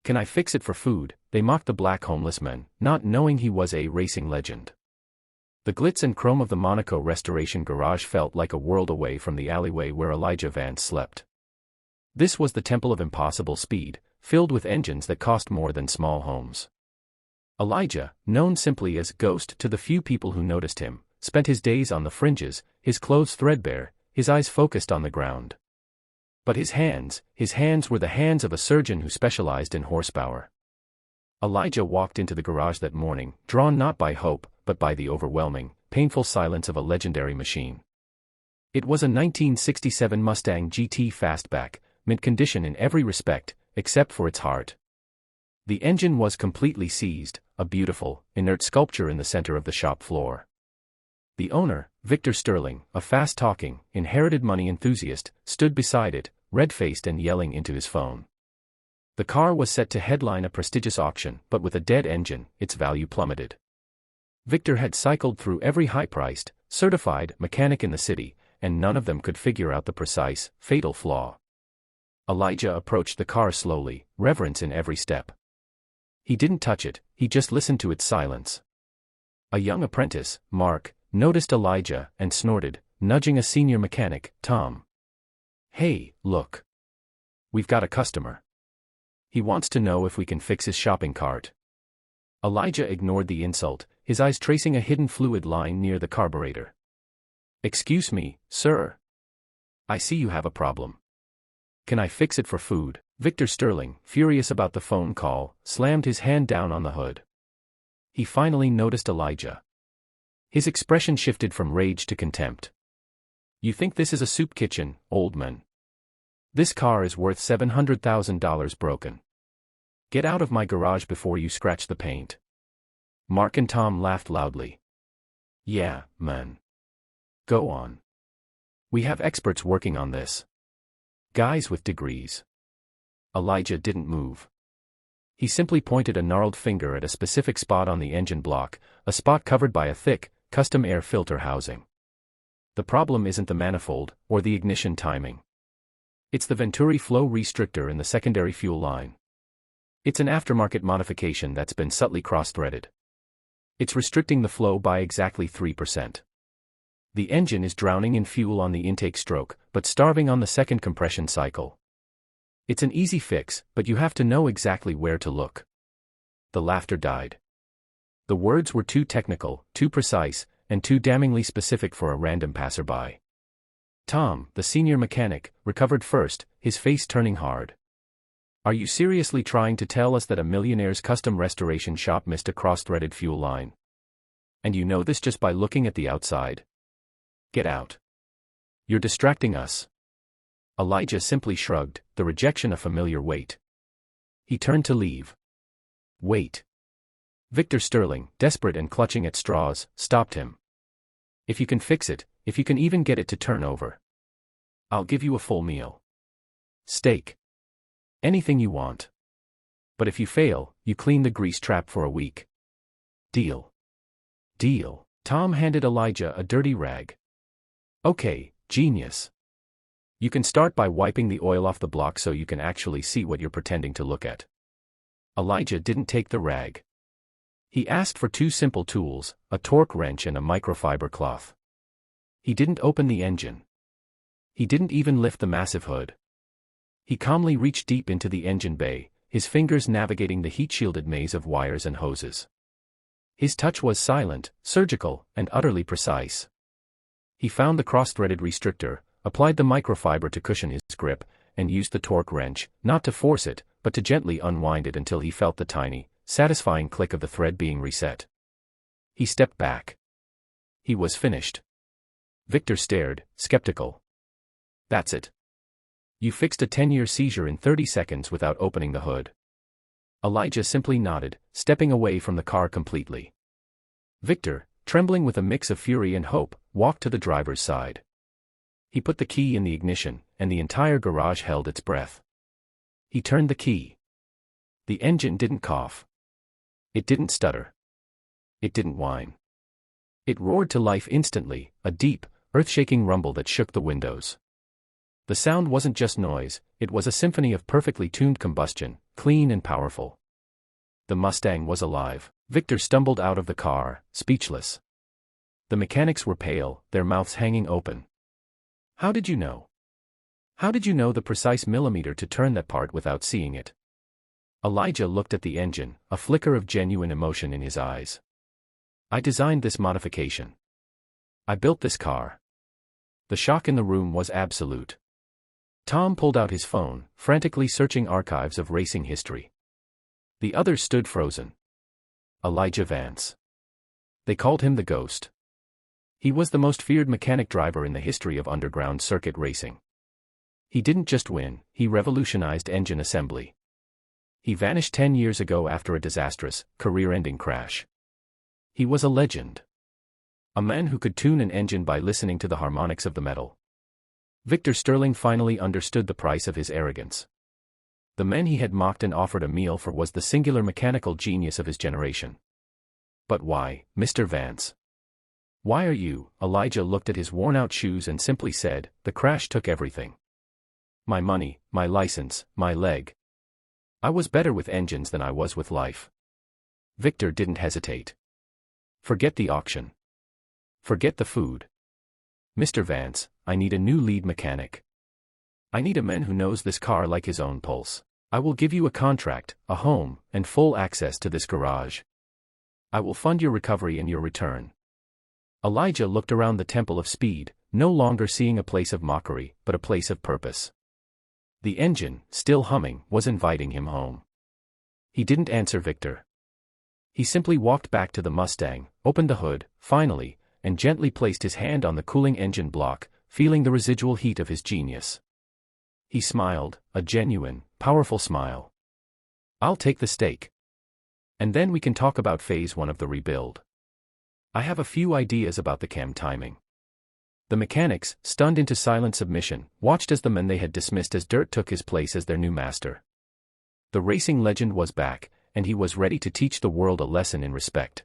"Can I fix it for food?" they mocked the black homeless man, not knowing he was a racing legend. The glitz and chrome of the Monaco Restoration Garage felt like a world away from the alleyway where Elijah Vance slept. This was the temple of impossible speed, filled with engines that cost more than small homes. Elijah, known simply as Ghost to the few people who noticed him, spent his days on the fringes, his clothes threadbare, his eyes focused on the ground. But his hands were the hands of a surgeon who specialized in horsepower. Elijah walked into the garage that morning, drawn not by hope, but by the overwhelming, painful silence of a legendary machine. It was a 1967 Mustang GT fastback, mint condition in every respect, except for its heart. The engine was completely seized, a beautiful, inert sculpture in the center of the shop floor. The owner, Victor Sterling, a fast-talking, inherited money enthusiast, stood beside it, red-faced and yelling into his phone. The car was set to headline a prestigious auction, but with a dead engine, its value plummeted. Victor had cycled through every high-priced, certified mechanic in the city, and none of them could figure out the precise, fatal flaw. Elijah approached the car slowly, reverence in every step. He didn't touch it, he just listened to its silence. A young apprentice, Mark, noticed Elijah and snorted, nudging a senior mechanic, Tom. "Hey, look. We've got a customer. He wants to know if we can fix his shopping cart." Elijah ignored the insult, his eyes tracing a hidden fluid line near the carburetor. "Excuse me, sir. I see you have a problem. Can I fix it for food?" Victor Sterling, furious about the phone call, slammed his hand down on the hood. He finally noticed Elijah. His expression shifted from rage to contempt. "You think this is a soup kitchen, old man? This car is worth $700,000 broken. Get out of my garage before you scratch the paint." Mark and Tom laughed loudly. "Yeah, man. Go on. We have experts working on this. Guys with degrees." Elijah didn't move. He simply pointed a gnarled finger at a specific spot on the engine block, a spot covered by a thick, custom air filter housing. "The problem isn't the manifold, or the ignition timing. It's the Venturi flow restrictor in the secondary fuel line. It's an aftermarket modification that's been subtly cross-threaded. It's restricting the flow by exactly 3%. The engine is drowning in fuel on the intake stroke, but starving on the second compression cycle. It's an easy fix, but you have to know exactly where to look." The laughter died. The words were too technical, too precise, and too damningly specific for a random passerby. Tom, the senior mechanic, recovered first, his face turning hard. "Are you seriously trying to tell us that a millionaire's custom restoration shop missed a cross-threaded fuel line? And you know this just by looking at the outside? Get out. You're distracting us." Elijah simply shrugged, the rejection a familiar weight. He turned to leave. "Wait." Victor Sterling, desperate and clutching at straws, stopped him. "If you can fix it, if you can even get it to turn over, I'll give you a full meal. Steak. Anything you want. But if you fail, you clean the grease trap for a week. Deal." "Deal." Tom handed Elijah a dirty rag. "Okay, genius. You can start by wiping the oil off the block so you can actually see what you're pretending to look at." Elijah didn't take the rag. He asked for two simple tools, a torque wrench and a microfiber cloth. He didn't open the engine. He didn't even lift the massive hood. He calmly reached deep into the engine bay, his fingers navigating the heat-shielded maze of wires and hoses. His touch was silent, surgical, and utterly precise. He found the cross-threaded restrictor, applied the microfiber to cushion his grip, and used the torque wrench, not to force it, but to gently unwind it until he felt the tiny, satisfying click of the thread being reset. He stepped back. He was finished. Victor stared, skeptical. "That's it. You fixed a 10-year seizure in 30 seconds without opening the hood." Elijah simply nodded, stepping away from the car completely. Victor, trembling with a mix of fury and hope, walked to the driver's side. He put the key in the ignition, and the entire garage held its breath. He turned the key. The engine didn't cough. It didn't stutter. It didn't whine. It roared to life instantly, a deep, earth-shaking rumble that shook the windows. The sound wasn't just noise, it was a symphony of perfectly tuned combustion, clean and powerful. The Mustang was alive. Victor stumbled out of the car, speechless. The mechanics were pale, their mouths hanging open. How did you know? How did you know the precise millimeter to turn that part without seeing it? Elijah looked at the engine, a flicker of genuine emotion in his eyes. I designed this modification. I built this car. The shock in the room was absolute. Tom pulled out his phone, frantically searching archives of racing history. The others stood frozen. Elijah Vance. They called him the Ghost. He was the most feared mechanic driver in the history of underground circuit racing. He didn't just win, he revolutionized engine assembly. He vanished 10 years ago after a disastrous, career-ending crash. He was a legend. A man who could tune an engine by listening to the harmonics of the metal. Victor Sterling finally understood the price of his arrogance. The man he had mocked and offered a meal for was the singular mechanical genius of his generation. But why, Mr. Vance? Why are you? Elijah looked at his worn-out shoes and simply said, the crash took everything. My money, my license, my leg. I was better with engines than I was with life. Victor didn't hesitate. Forget the auction. Forget the food. Mr. Vance, I need a new lead mechanic. I need a man who knows this car like his own pulse. I will give you a contract, a home, and full access to this garage. I will fund your recovery and your return. Elijah looked around the Temple of Speed, no longer seeing a place of mockery, but a place of purpose. The engine, still humming, was inviting him home. He didn't answer Victor. He simply walked back to the Mustang, opened the hood, finally, and gently placed his hand on the cooling engine block, feeling the residual heat of his genius. He smiled, a genuine, powerful smile. I'll take the stake. And then we can talk about phase 1 of the rebuild. I have a few ideas about the cam timing. The mechanics, stunned into silent submission, watched as the men they had dismissed as dirt took his place as their new master. The racing legend was back, and he was ready to teach the world a lesson in respect.